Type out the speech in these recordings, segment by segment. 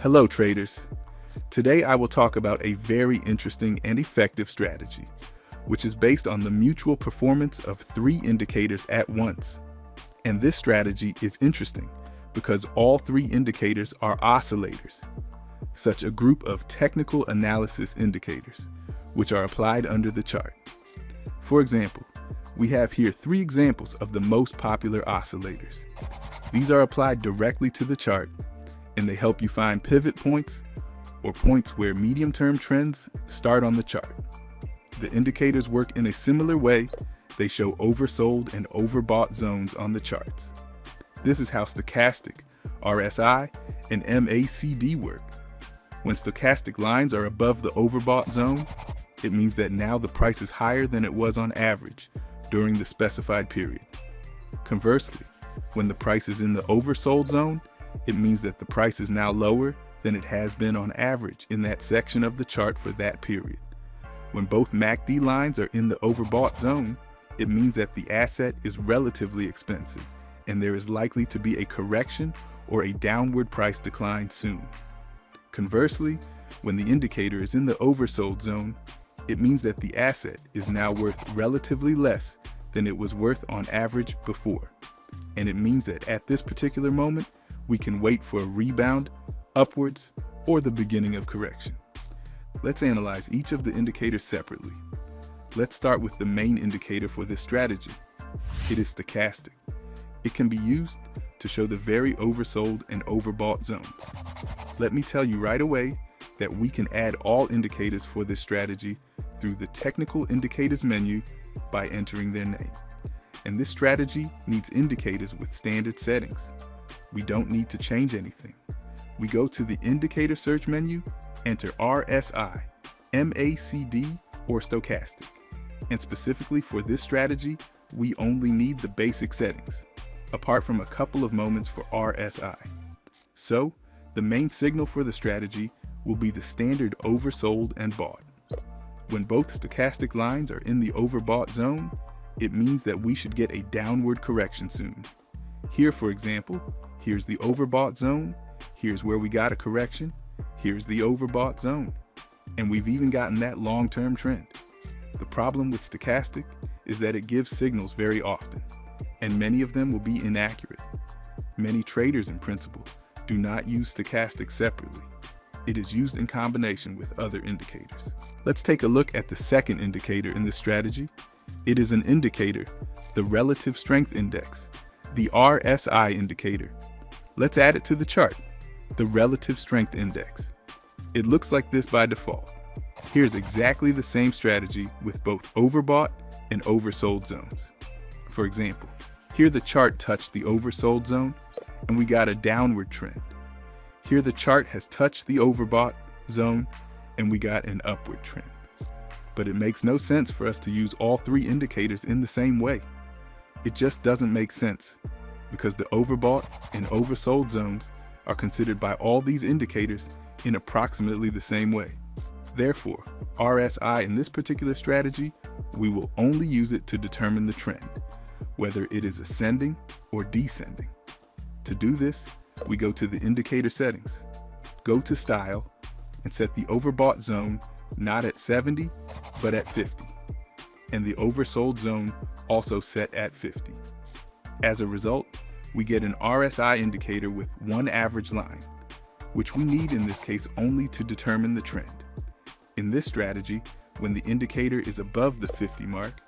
Hello traders. Today I will talk about a very interesting and effective strategy, which is based on the mutual performance of three indicators at once. And this strategy is interesting because all three indicators are oscillators, such a group of technical analysis indicators, which are applied under the chart. For example, we have here three examples of the most popular oscillators. These are applied directly to the chart, and they help you find pivot points or points where medium-term trends start on the chart. The indicators work in a similar way. They show oversold and overbought zones on the charts. This is how Stochastic RSI and MACD work. When stochastic lines are above the overbought zone, it means that now the price is higher than it was on average during the specified period. Conversely, when the price is in the oversold zone, it means that the price is now lower than it has been on average in that section of the chart for that period. When both MACD lines are in the overbought zone, it means that the asset is relatively expensive and there is likely to be a correction or a downward price decline soon. Conversely, when the indicator is in the oversold zone, it means that the asset is now worth relatively less than it was worth on average before. And it means that at this particular moment, we can wait for a rebound upwards or the beginning of correction. Let's analyze each of the indicators separately. Let's start with the main indicator for this strategy. It is stochastic. It can be used to show the very oversold and overbought zones. Let me tell you right away that we can add all indicators for this strategy through the technical indicators menu by entering their name. And this strategy needs indicators with standard settings. We don't need to change anything. We go to the indicator search menu, enter RSI, MACD, or Stochastic. And specifically for this strategy, we only need the basic settings, apart from a couple of moments for RSI. So, the main signal for the strategy will be the standard oversold and bought. When both stochastic lines are in the overbought zone, it means that we should get a downward correction soon. Here, for example, here's the overbought zone, here's where we got a correction, here's the overbought zone, and we've even gotten that long-term trend. The problem with stochastic is that it gives signals very often, and many of them will be inaccurate. Many traders, in principle, do not use stochastic separately. It is used in combination with other indicators. Let's take a look at the second indicator in this strategy. It is an indicator, the Relative Strength Index, the RSI indicator. Let's add it to the chart, the Relative Strength Index. It looks like this by default. Here's exactly the same strategy with both overbought and oversold zones. For example, here the chart touched the oversold zone and we got a downward trend. Here the chart has touched the overbought zone and we got an upward trend. But it makes no sense for us to use all three indicators in the same way. It just doesn't make sense because the overbought and oversold zones are considered by all these indicators in approximately the same way. Therefore, RSI in this particular strategy, we will only use it to determine the trend, whether it is ascending or descending. To do this, we go to the indicator settings, go to style, and set the overbought zone not at 70, but at 50, and the oversold zone also set at 50. As a result, we get an RSI indicator with one average line, which we need in this case only to determine the trend. In this strategy, when the indicator is above the 50 mark,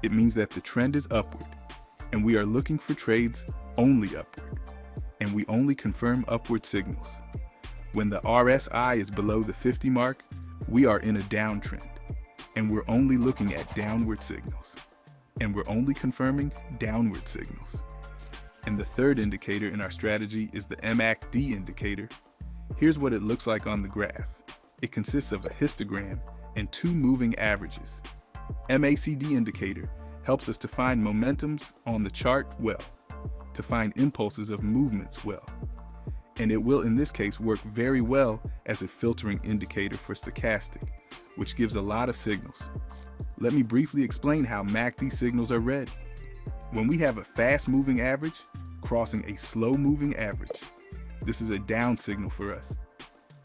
it means that the trend is upward, and we are looking for trades only upward, and we only confirm upward signals. When the RSI is below the 50 mark, we are in a downtrend, and we're only looking at downward signals, and we're only confirming downward signals. And the third indicator in our strategy is the MACD indicator. Here's what it looks like on the graph. It consists of a histogram and two moving averages. MACD indicator helps us to find momentums on the chart well, to find impulses of movements well. And it will in this case work very well as a filtering indicator for stochastic, which gives a lot of signals. Let me briefly explain how MACD signals are read. When we have a fast moving average crossing a slow moving average, this is a down signal for us.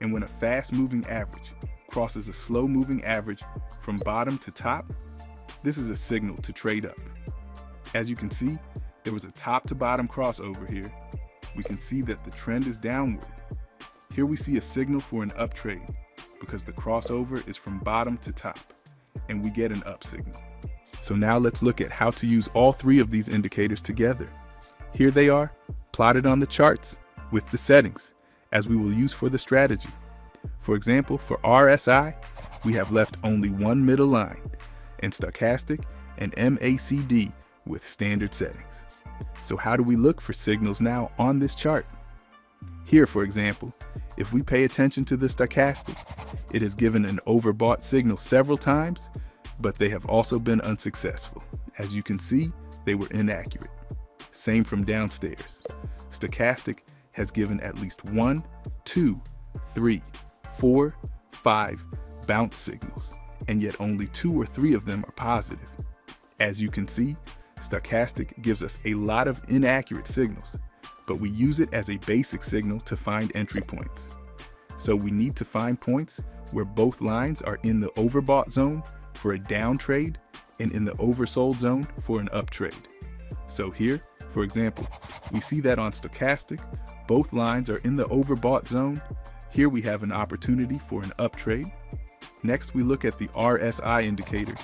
And when a fast-moving average crosses a slow-moving average from bottom to top, this is a signal to trade up. As you can see, there was a top-to-bottom crossover here. We can see that the trend is downward. Here we see a signal for an up trade because the crossover is from bottom to top, and we get an up signal. So now let's look at how to use all three of these indicators together. Here they are, plotted on the charts with the settings, as we will use for the strategy. For example, for RSI, we have left only one middle line, and Stochastic and MACD with standard settings. So how do we look for signals now on this chart? Here, for example, if we pay attention to the Stochastic, it has given an overbought signal several times, but they have also been unsuccessful. As you can see, they were inaccurate. Same from downstairs. Stochastic has given at least 1, 2, 3, 4, 5 bounce signals, and yet only 2 or 3 of them are positive. As you can see, Stochastic gives us a lot of inaccurate signals, but we use it as a basic signal to find entry points. So we need to find points where both lines are in the overbought zone for a down trade and in the oversold zone for an up trade. So here, for example, we see that on Stochastic, both lines are in the overbought zone. Here we have an opportunity for an up trade. Next, we look at the RSI indicator,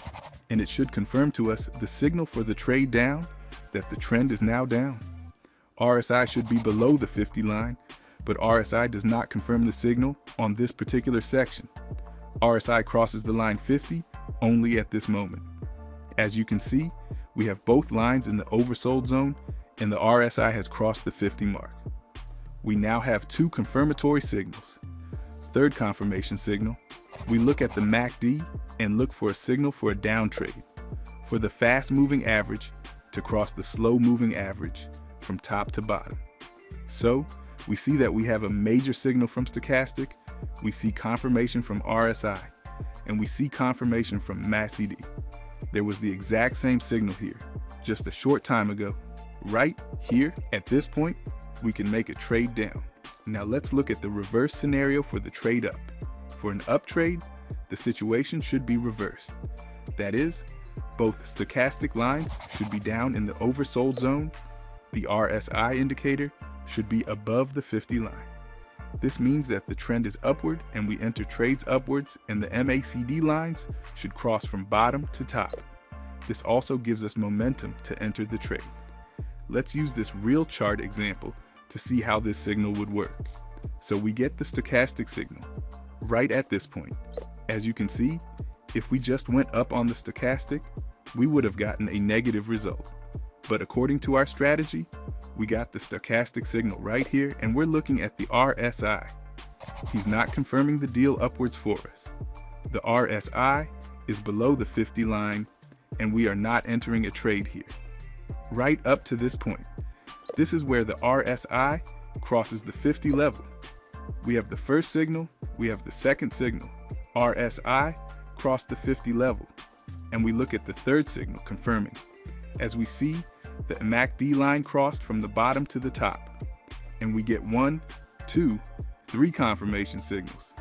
and it should confirm to us the signal for the trade down, that the trend is now down. RSI should be below the 50 line, but RSI does not confirm the signal on this particular section. RSI crosses the line 50 only at this moment. As you can see, we have both lines in the oversold zone, and the RSI has crossed the 50 mark. We now have 2 confirmatory signals. Third confirmation signal, we look at the MACD and look for a signal for a down trade, for the fast moving average to cross the slow moving average from top to bottom. So we see that we have a major signal from Stochastic, we see confirmation from RSI, and we see confirmation from MACD. There was the exact same signal here, just a short time ago. Right here, at this point, we can make a trade down. Now let's look at the reverse scenario for the trade up. For an up trade, the situation should be reversed. That is, both stochastic lines should be down in the oversold zone. The RSI indicator should be above the 50 line. This means that the trend is upward and we enter trades upwards, and the MACD lines should cross from bottom to top. This also gives us momentum to enter the trade. Let's use this real chart example to see how this signal would work. So we get the stochastic signal right at this point. As you can see, if we just went up on the stochastic, we would have gotten a negative result. But according to our strategy, we got the stochastic signal right here, and we're looking at the RSI. He's not confirming the deal upwards for us. The RSI is below the 50 line, and we are not entering a trade here. Right up to this point, this is where the RSI crosses the 50 level. We have the first signal, we have the second signal. RSI crossed the 50 level, and we look at the third signal confirming. As we see, the MACD line crossed from the bottom to the top, and we get 1, 2, 3 confirmation signals.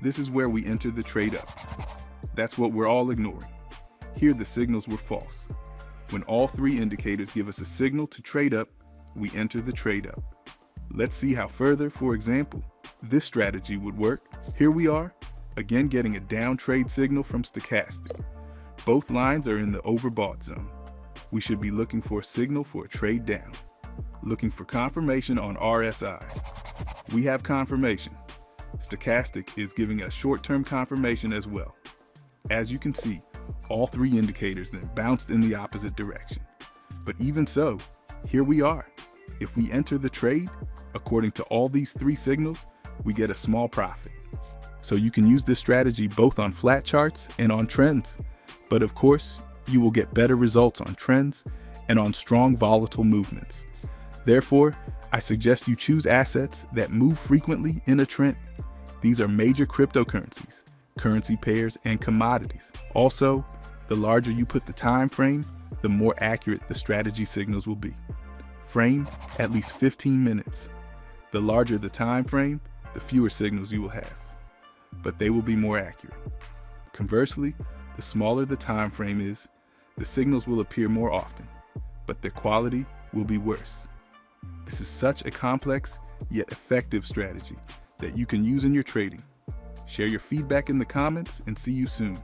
This is where we enter the trade up. That's what we're all ignoring. Here the signals were false. When all 3 indicators give us a signal to trade up, we enter the trade up. Let's see how further, for example, this strategy would work. Here we are, again getting a down trade signal from stochastic. Both lines are in the overbought zone. We should be looking for a signal for a trade down. Looking for confirmation on RSI. We have confirmation. Stochastic is giving us short-term confirmation as well. As you can see, all 3 indicators then bounced in the opposite direction. But even so, here we are. If we enter the trade, according to all these 3 signals, we get a small profit. So you can use this strategy both on flat charts and on trends. But of course, you will get better results on trends and on strong volatile movements. Therefore, I suggest you choose assets that move frequently in a trend. These are major cryptocurrencies, currency pairs, and commodities. Also, the larger you put the time frame, the more accurate the strategy signals will be. Frame at least 15 minutes. The larger the time frame, the fewer signals you will have, but they will be more accurate. Conversely, the smaller the time frame is, the signals will appear more often, but their quality will be worse. This is such a complex yet effective strategy that you can use in your trading. Share your feedback in the comments and see you soon.